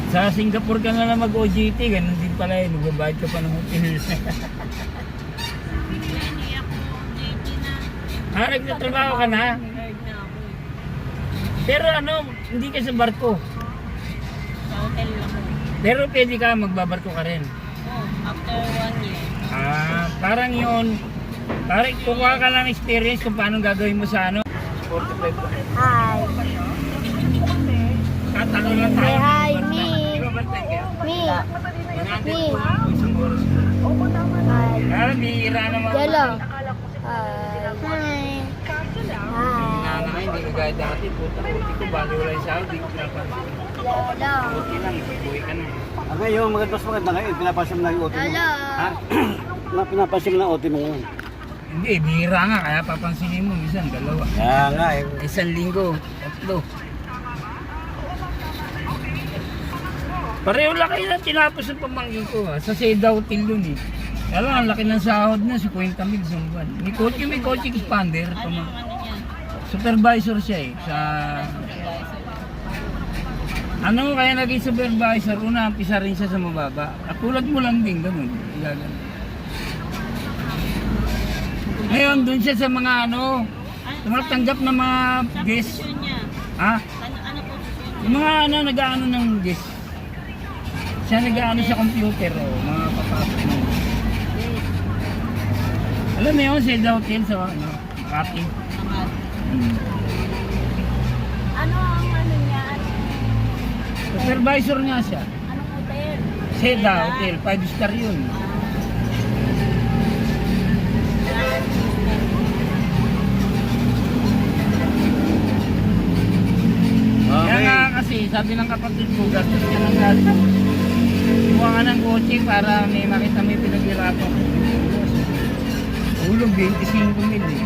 Sa Singapore ka na lang mag-OJT, ganun din pala yun. Magbabayad ka pa ng hotel. Hindi ako JT na. Nagtatrabaho ka na? Nag-hard na ako. Pero ano, hindi ka sa barko. Sa hotel lang ako. Pero pwede ka, magbabarko ka rin. Oh, after 1 year. Parang yun. Parang kukuha ka lang experience kung paano gagawin mo sa ano. 45 pa. Hi. Tatanong lang tayo. Hi, Bantay. me. Di ba bantay kayo? Me. 100 Me. po isang oras. Hi. Bihira naman. Hello. Hi. Hi. Nanay, hindi ko gaya dati. Puta, puti ko, bali wala yung sahod. Hindi ko pinapansin. Hello. Puti lang, ipupuwi ka na. Ngayon, maganda ngayon, pinapansin mo na yung OT mo. Hello. Ha? Pinapansin mo na yung OT mo ngayon. Hindi, bihira nga. Kaya papansinin mo, minsan dalawa. Kaya nga eh. Isang linggo, tatlo. Pareho lang kayo na tinapos ng pamangkin ko. Sa Seda Hotel yun eh. Alam, ang laki ng sahod na, 50,000 sa buwan. May coaching expander. Ano yung ano niya? Supervisor siya eh. Ano kaya naging supervisor? Una, umpisa rin siya sa mababa. Tulad mo lang din, ganun. Ngayon, dun siya sa mga ano, tumatanggap ng mga guest. Posisyon niya. Ha? Ano posisyon? Yung mga ano, nag-ano ng guest. Siya nag-ano sa computer o mga papasok mo. Alam mo yun, Seda Hotel sa ano, Makati. Ano ang ano niya? Supervisor nga siya. Anong hotel? Seda Hotel, 5-star yun. Kaya Okay. nga kasi, sabi ng kapatid ko, gastos ka ng gastos. Kuha ka ng kotse para may makita may pinaghirapan. Ulog, 25,000 eh.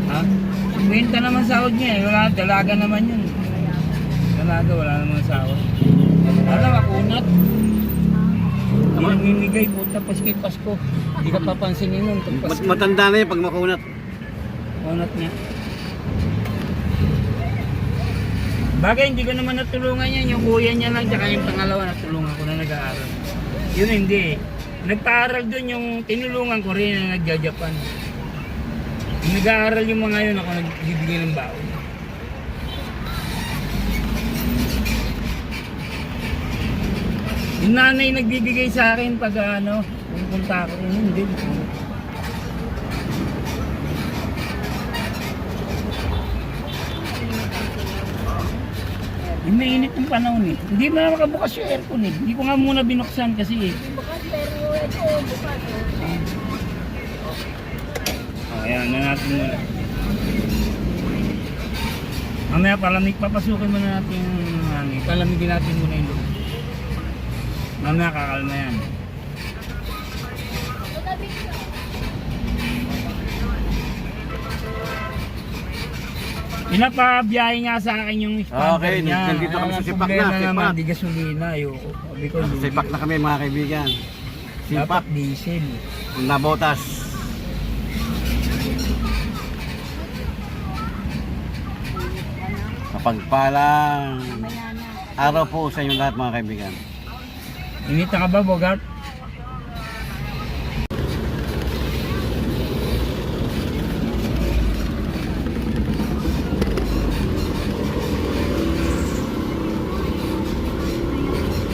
Ha? 50 naman sahod niya eh. Wala, dalaga naman yun. Dalaga, wala naman sahod. Alam, makunat. Hindi namimigay, puta, Pasko. Hindi ka papansinin nun. Matanda na yun pag makunat. Kunat niya. Bagay, hindi ko naman natulungan yan. Yung kuya niya lang, tsaka yung pangalawa, natulungan ko na nag-aaral. Yun hindi eh. Nagpaaral doon yung tinulungan ko rin na nagja-Japan. Yung nag-aaral yung mga yun, ako nagbibigay ng baon. Yung nanay nagbibigay sa akin pag ano, pupunta ako rin, hindi. Yung mainit ng panahon eh. Hindi mo na makabukas yung aircon eh. Hindi ko nga muna binuksan kasi eh. Bukas pero ito bukas. Ayan, na natin muna. Mamaya palamig, papasukin muna natin yung hangin. Palamigin natin muna yung loob. Mamaya kakalma yan. Pinapabiyahe nga sa akin yung expander Okay, niya. nandito kami sa Ang Sipak problema na, naman, Sipak. di gasolina. Ayoko. Sabi ko, Sipak na kami mga kaibigan. dapat Sipak diesel. na botas. Mapagpalang araw po sa inyo lahat mga kaibigan. Inita ka ba, Bogart?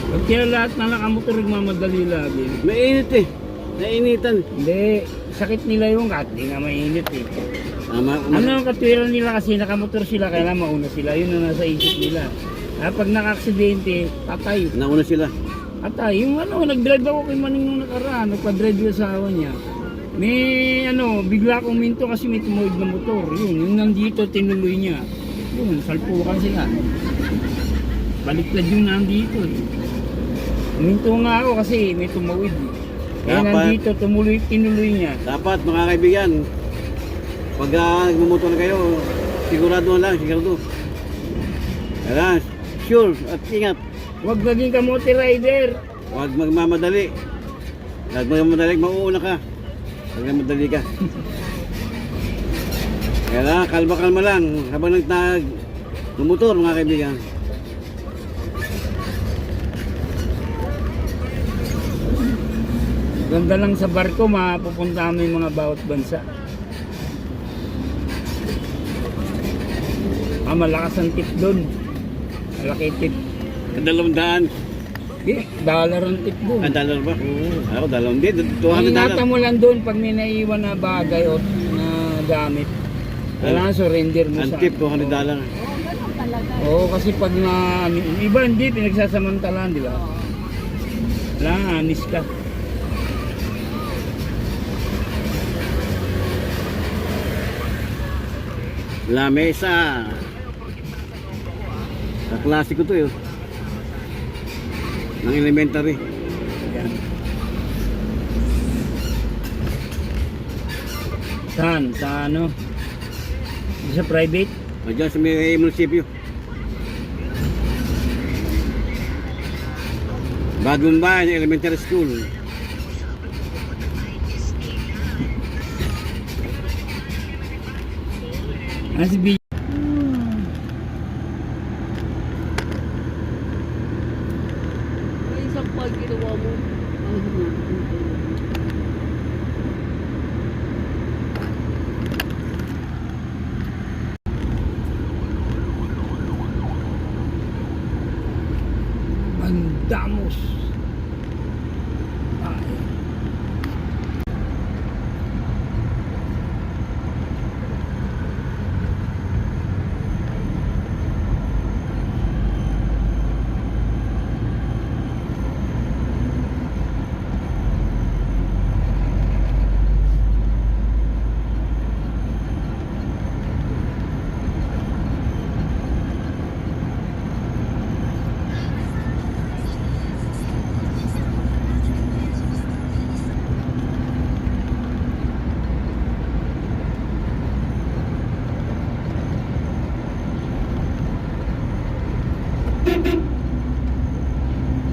Pag kaya lahat na nakamotor, nagmamadali lagi. Mainit eh. Nainitan. Hindi, sakit nila yung kat, hindi nga mainit eh. Ano? Ano ang katwiran nila kasi nakamotor sila, kaya mauna sila, yun ang nasa isip nila. Pag naka-aksidente, patay. Nauna sila. Patay, yung ano, nag-drive ako kay Maning nung nakaraan, nagpa-drive yung asawa niya. May ano, bigla akong minto kasi may tumawid na motor. Yun, yung nandito, tinuloy niya. Yun, salpukan sila. Baliktad yung nandito eh. Minto nga ako kasi may tumawid eh. Kaya Dapat- nandito, tinuloy niya. Dapat mga kaibigan, pag nagmumotor na kayo, sigurado na lang, sigurado. Kaya, sure at ingat. Huwag maging kamote rider. Huwag magmamadali. Huwag magmamadali, mauuna ka. Huwag magmamadali ka. Kaya kalma-kalma lang habang nagmumotor mga kaibigan. Ganda lang sa barko, mapupunta mo yung mga bawat bansa. Malakas ang tip doon. Malaki tip. $200. Dollar ang tip doon. $1 ba? Ako, $2. $200. Ingatan mo lang doon pag may naiwan na bagay o na gamit. Kailangan surrender mo Ang sa... tip, $200. Oo, ganun talaga. Oo, kasi pag na... Iba hindi, pinagsasamantalaan, di ba? Kailangan, anis ka. La Mesa. Klasiko to yun. Ng elementary. Yan. Saan? Sa ano? Sa private? O dyan sa may munisipyo. Bagong Bayan Elementary School. Ano si B? May isang pag ginawa mo. Mandamos.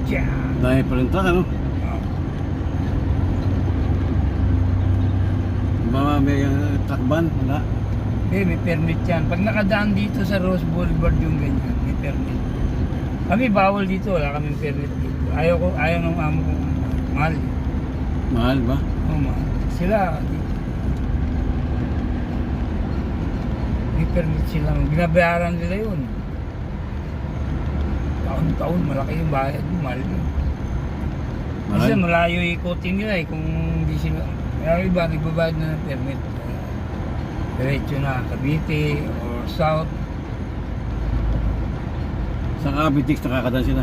Yan. Dahil pa rin truck, ano? Ba may truck ban? Wala. May permit yan. Pag nakadaan dito sa Rose Boulevard yung ganyan, may permit. Kami bawal dito, wala kaming permit dito. Ayaw ng amo ko. Mahal. Mahal ba? Oo, mahal. Sila, dito. May permit sila. Binabayaran nila yun. Taon-taon, malaki yung bayad mo, mahal yun. Kasi Mahal? malayo ikutin nila eh, kung hindi sila. Kaya iba, nagbabayad na ng permit. Diretso na, Cavite or South. Sa Cavite nakakadaan sila.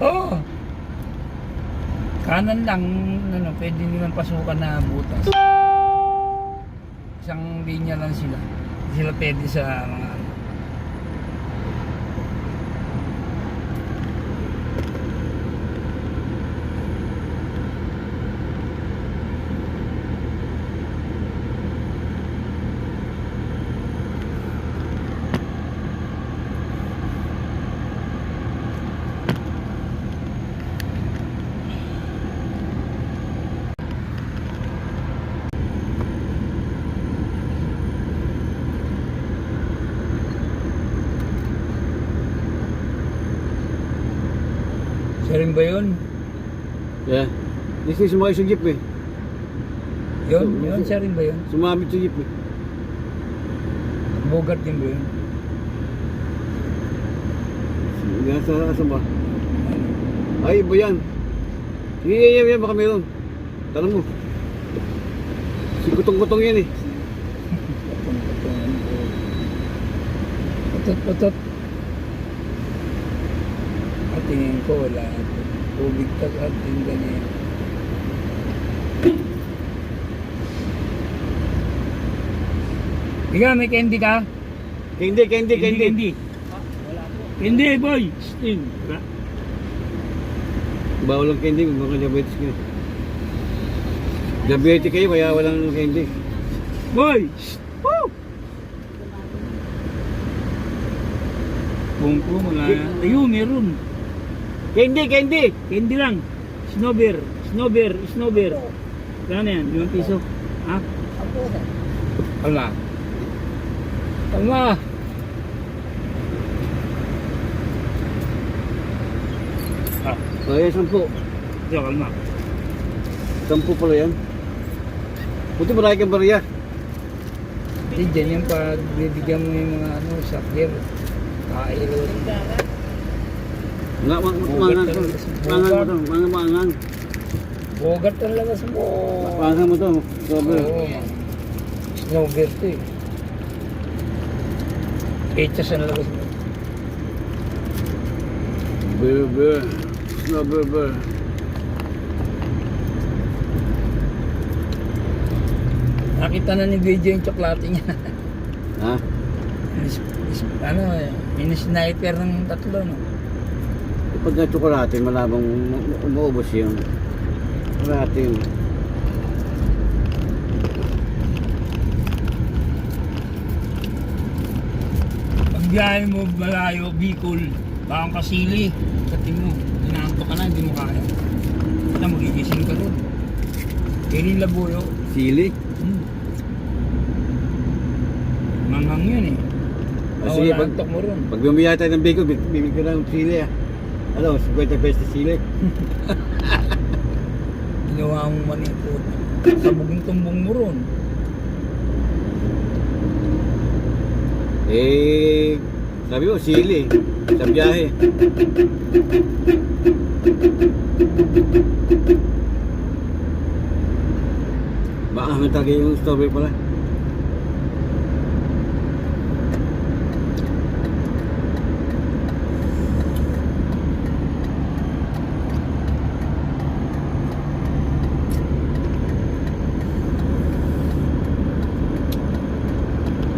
Oo. Kanan lang, ano, pwede nilang pasukan na butas. Isang linya lang sila. Hindi sila pwede sa mga ano. Siya rin ba yun? Yeah. This is sumakay sa jeep eh. Yun, siya rin ba yun? Sumabit sa jeep eh. Bogart din ba yun? Nasa ba? Ay, iba yan. Sige, yan, baka meron. Tanong mo. Si Kutong-Kutong yan eh. Patot. At tingin ko wala. Tubig ka at ganyan. Ika, may candy ka? Hindi. Candy, boy! Sting. Bawal ang candy, mga diabetes kayo. Diabetes kayo, kaya walang candy. Boy! Woo! Bungko, wala yan. Ayun, meron. Candy! Candy lang. Snowbeer. Kaya na yan, 5 piso. Ha? Kalma. O, yan, 10. Ito, kalma. 10 pala yan. Buti marami kang bariya. Hindi, dyan yung pag bibigyan mo yung mga ano, sakyer. Kailo. Mangang. Bogat ang labas mo. Mangang mo to. Sobrang. Oo. Snowbird to eh. Echas ang labas mo. Bebe. Bebe. Nakita na ni video yung tsokolate niya. Ha? Ano eh, in-sniper ng 3, no? Pagka tsokolate, malabang umuubos yung tsokolate yun. Pag biyahe mo malayo, Bicol, bakang kasili, kating mo, inaanto ka na, hindi mo kaya. Ito, magigising ka rin. Kailan labuyo. Sili? Manghang yun eh. Sige, Wala antok mo ron. pag bumiyay tayo ng bacon, bibig ko ng sili ah. Ano, 50 pesos na sili. Ginawa mong manikot. Sabuging tumbong mo ron. Eh, sabi mo, sili. Sa biyahe. Baka naman talaga yung strawberry pala.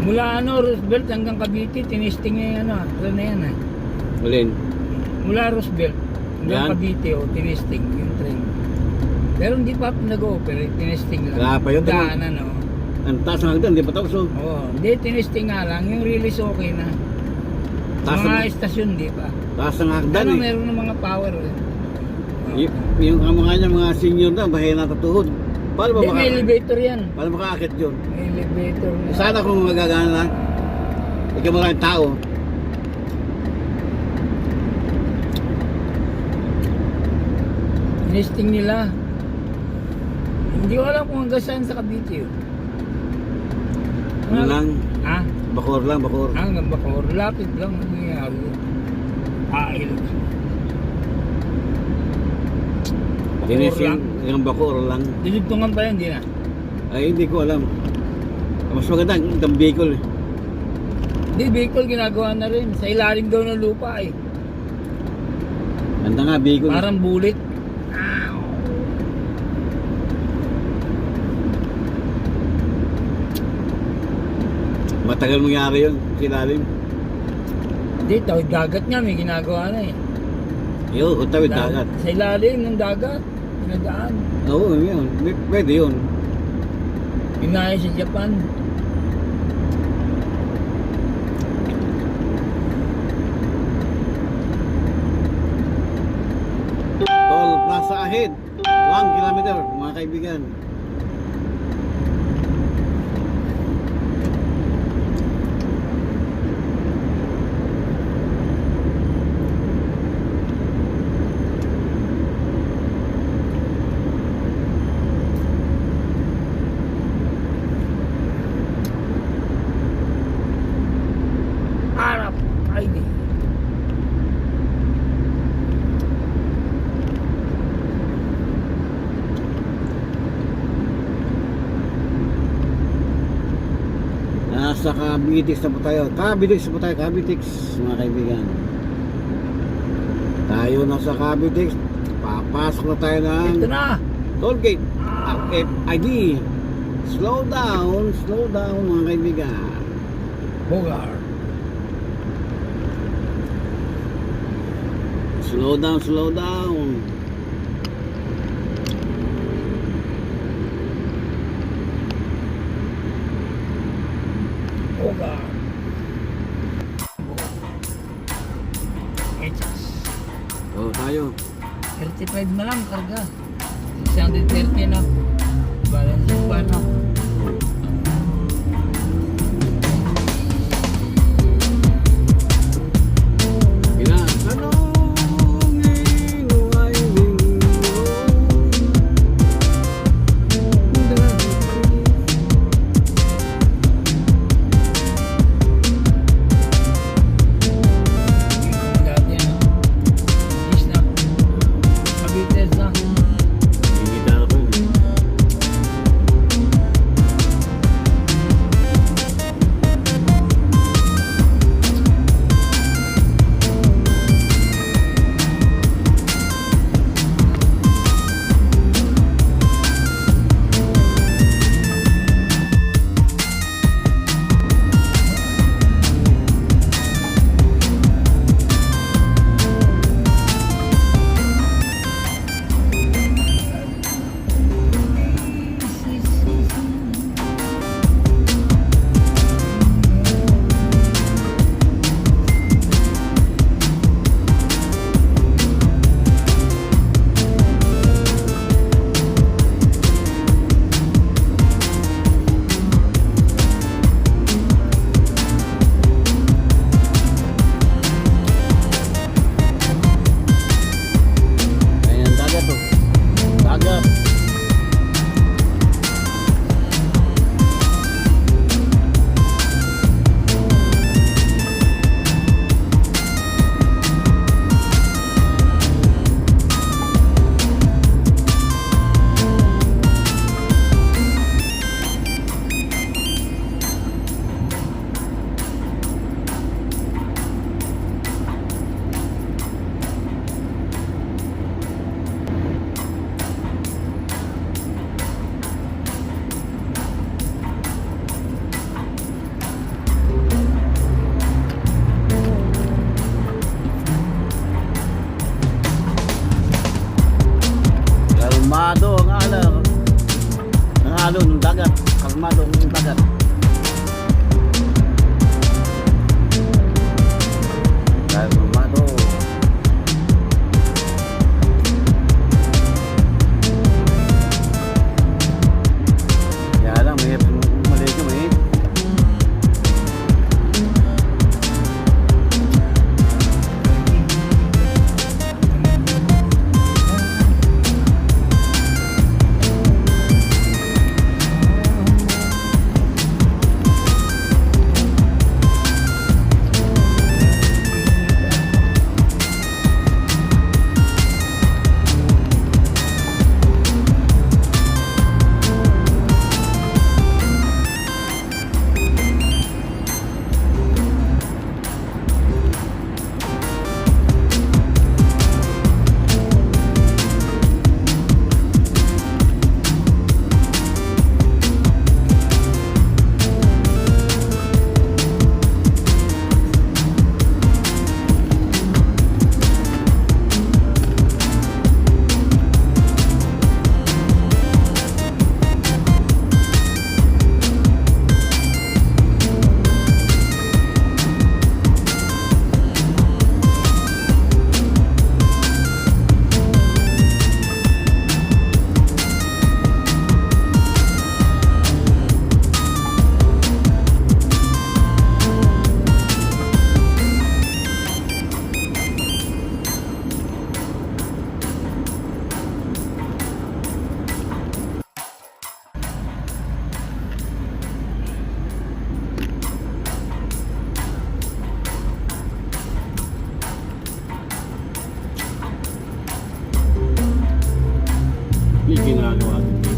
Mula ano, Roosevelt hanggang Cavite, tinisting niya yung ano, ano na yan eh. Malin. Mula Roosevelt hanggang Yan. Cavite, tinisting yung train. Pero hindi pa nag-ooperate, tinisting lang. Wala pa yun, Daanan, no? Ang taas ng hagdan, di pa tapos oh. Oo, hindi, tinisting nga lang. Yung release okay na. Sa Taas mga ng, estasyon, di pa. taas ng hagdan Ano, eh. meron ng mga power eh. Yung kamukha niya, mga senior na, bahay na tatuhod. Paano ba Hindi, may elevator yan. paano makaakit yun? May elevator na. Sana kung magagana lang, ikaw maraming tao. Tinisting nila. Hindi ko alam kung hanggang saan sa Cavite yun. Ano lang, Ha? bakor lang, bakor. Hanggang Bacoor. Lapit lang ang nangyayari yun. Ilog. Dinis Bakor lang. yung bakor lang. Dinugtungan pa yan, di na. Ay, hindi ko alam. Mas maganda, ang Bicol eh. Hindi, Bicol ginagawa na rin. Sa ilalim daw ng lupa eh. Ganda nga, Bicol. Parang bulit. Matagal mangyari yun, silalim. Hindi, tawid dagat nga may ginagawa na eh. Yun, utawid dagat. Sa ilalim ng dagat. Pinadaan. Oo, yun. Pwede yun. Pinaya sa Japan. Toll Plaza ahead. 1 kilometer, mga kaibigan. Arap. Ay di. Nasa Cavitex na po tayo. Cavitex na po tayo, Cavitex, mga kaibigan. Tayo nasa Cavitex. Papasok na tayo ng Ito na. toll gate. RFID. Slow down, mga kaibigan. Bogar. Slow down. Bogar. HS. Oh, tayo. 35 na lang karga. 630 na. Balance pa na. Pinatanongin ay linggo. dagat. Kalmadong dagat. Kalmado. Kaya lang, may mali ka may. Hindi ginagawa dito.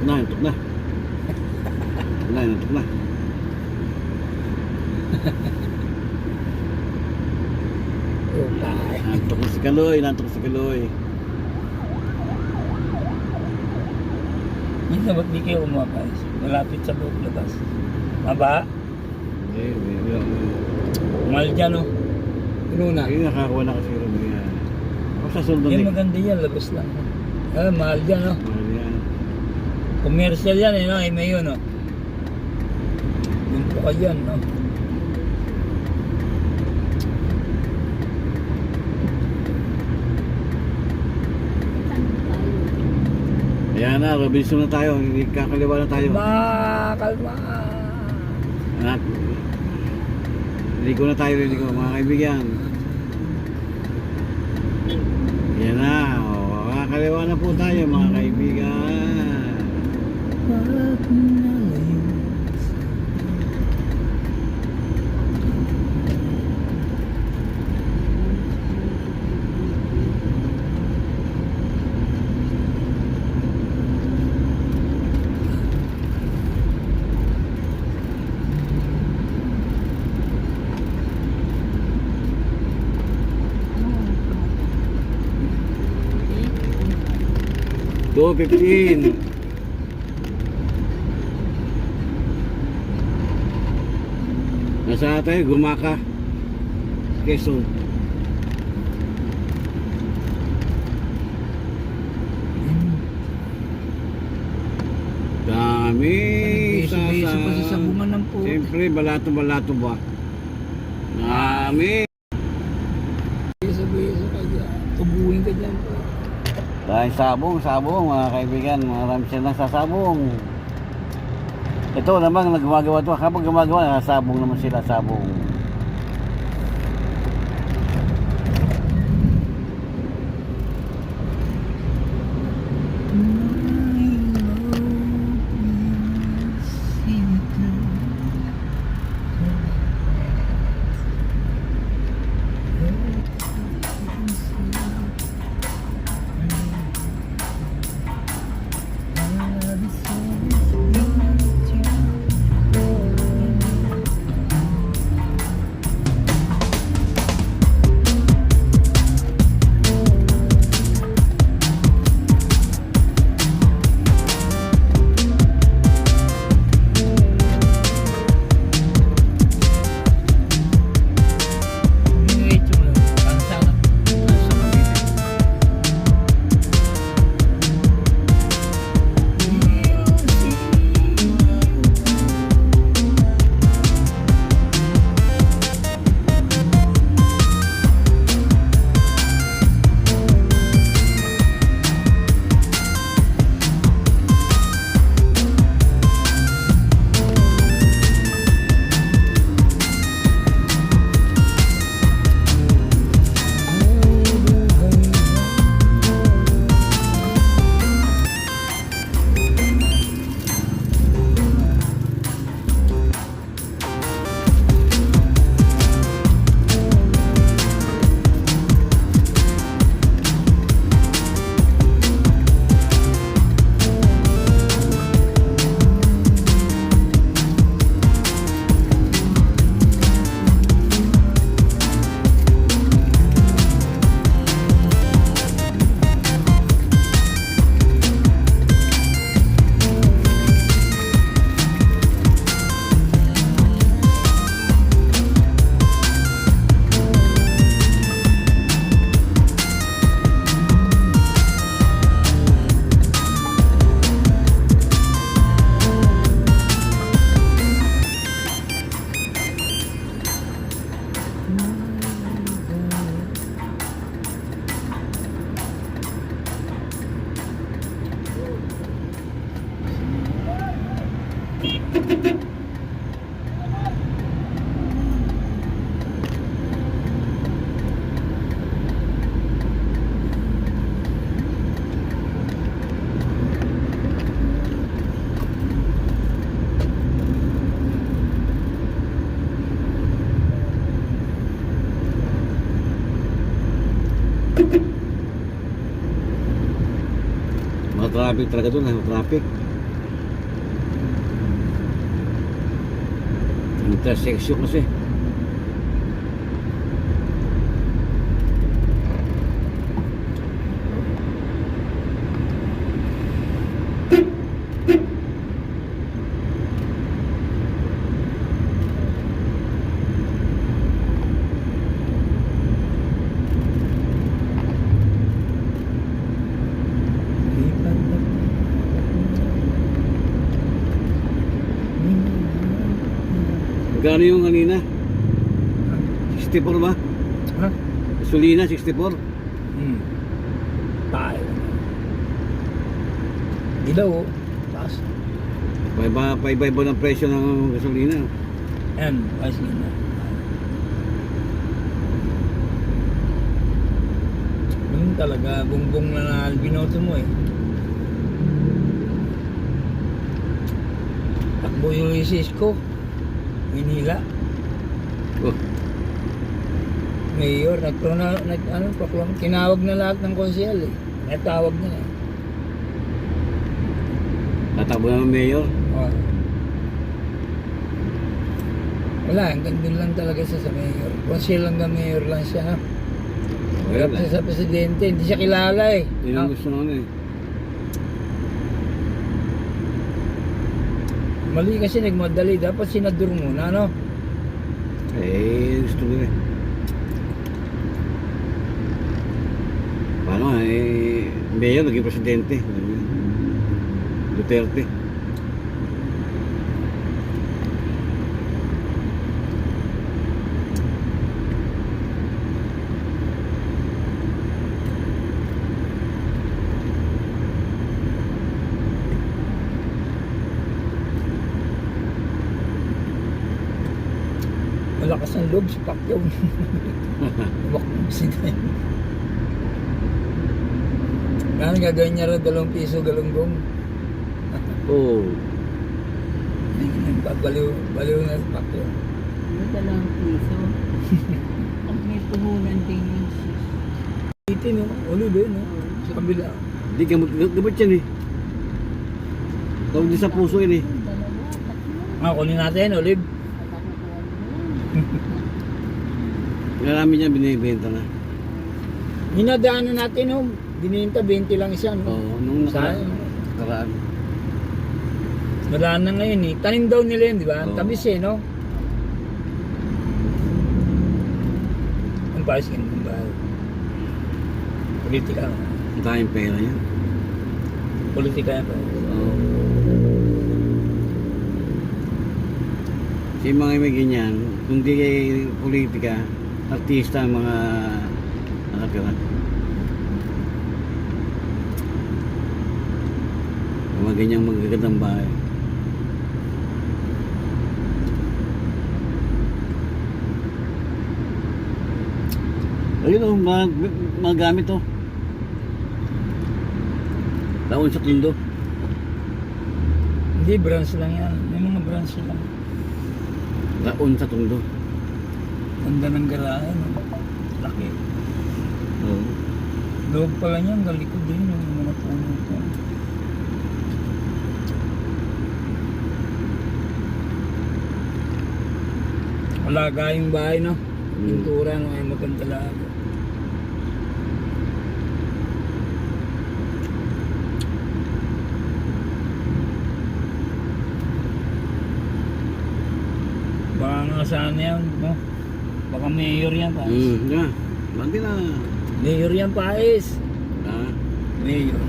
Nantok na. Nantok na. Nantok na si Kaloy, nantok si Kaloy. Minsan ba't di kayo umakay? Malapit sa loob labas. Maba? Mahal dyan, no? Ano na? Hindi nakakuha na kasi rin yan. Ako sa sundan Yung maganda yan, labas lang. Ah, mahal dyan, no? yan. Commercial yan, eh, no? MAU, no? Yung po ka dyan, no? Ayan na, Robinson na tayo. Hindi kakaliwa na tayo. Kalma! Anak, ligo na tayo, ligo mga kaibigan. kaliwa na po tayo mga kaibigan. Pag nalayo Two 15. Nasa tayo, Gumaka, Quezon. Dami. Beso-beso pa sa sabungan ng po. Siyempre, balato-balato ba? Dami. Beso-beso ka dyan. Tubuhin ka dyan po. Dahil sabong mga kaibigan, marami silang sasabong. Ito naman gumagawa ito, habang gumagawa, sabong naman sila, sabong. Traffic talaga doon, traffic. Intersection kasi. Magkano yung kanina? 64 ba? Ha? Gasolina, 64? Tayo. Dilaw, taas. Paiba-iba ng presyo ng gasolina. Ayan, ayos na. Yung Yun talaga, bumbong na binoto mo eh. Takbo yung Isko, Manila. Oh, Mayor, tinawag na lahat ng konsehal eh. Natawag na eh. tatakbo na ng mayor. Oh. Wala, hanggang dun lang talaga siya sa mayor. Konsehal hanggang mayor lang siya. Wala pa siya sa presidente, hindi siya kilala eh. Yun ang gusto naman eh. Mali kasi nagmadali, dapat senador muna, no? Eh, gusto nila eh. Paano eh, mayor naging presidente. Duterte. Malakas ang loob sa Pacquiao. Bakit presidente? Kaya gagawin niya rin 2 piso galunggong. Oh. Baliw na sa Pacquiao. May 2 piso. Pag may puhunan din yun. Dito no, olive no, sa kabila. Hindi gamot yan eh. Tawag din sa puso yun eh. Kunin natin, olive. Marami niya binibenta na. Hinadaanan natin no, bininta 20 lang siya no. Oo, nung Saan? nakaraan. Madaan na ngayon eh. Tanim daw nila yun, di ba? Ang Oo. tabis eh, no? Ang pares yun, ang bahal. Politika. Ang tayong pera yan. Politika yan pa. Oo. Si mga may ganyan, kung di kay politika, artista ang mga nakatira. Mga ganyang magagandang bahay. Ayun o, mga gamit o. Taon sa tundo. Hindi, branch lang yan. May mga branch lang. Taon sa tundo. Ganda ng garahe, no? Laki. Oo. Loob pala niyan, galikod din yung mga puno ito. Alaga yung bahay, no? Pintura, no? Ay maganda lahat. Baka nga sana yan, no? Baka mayor yan, pa. Yeah. Bandi na. Mayor yan, Pais. Ah, Mayor.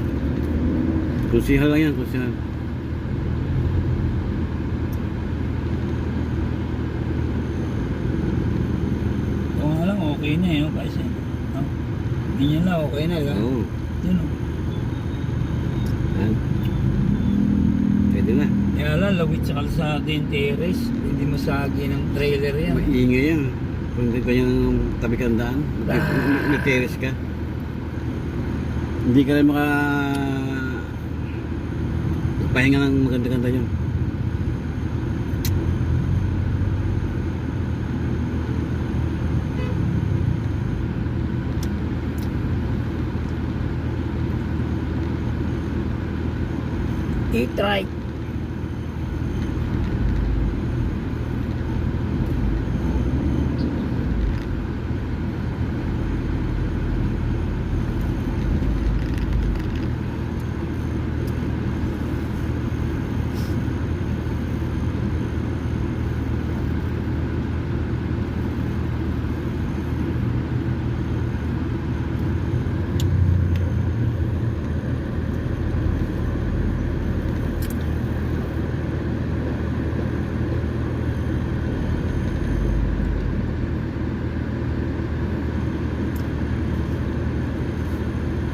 kusihal lang yan, kusihal. Ito nga lang, okay na eh, no? Pais eh. No? Hindi niya na, okay na lang. Oo. Yun, no? Yan. Pwede na. Kaya lang, lawit sa kalsada yung terrace. Hindi masagi ng trailer yan. Maingay yan. Kung hindi ka yung tabi ka ng daan, may terrace ka. Hindi ka rin pahinga ng maganda-ganda yun. Eat right.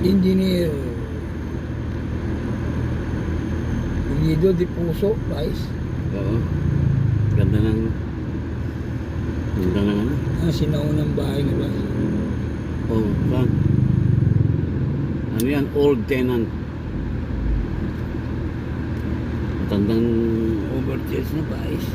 Engineer Unido de Puso, Pais. Oo. Ganda ng ano. Ang sinaunang bahay na ba? Oo, saan? Ano yan? Old tenant. Matandang Overchest na guys.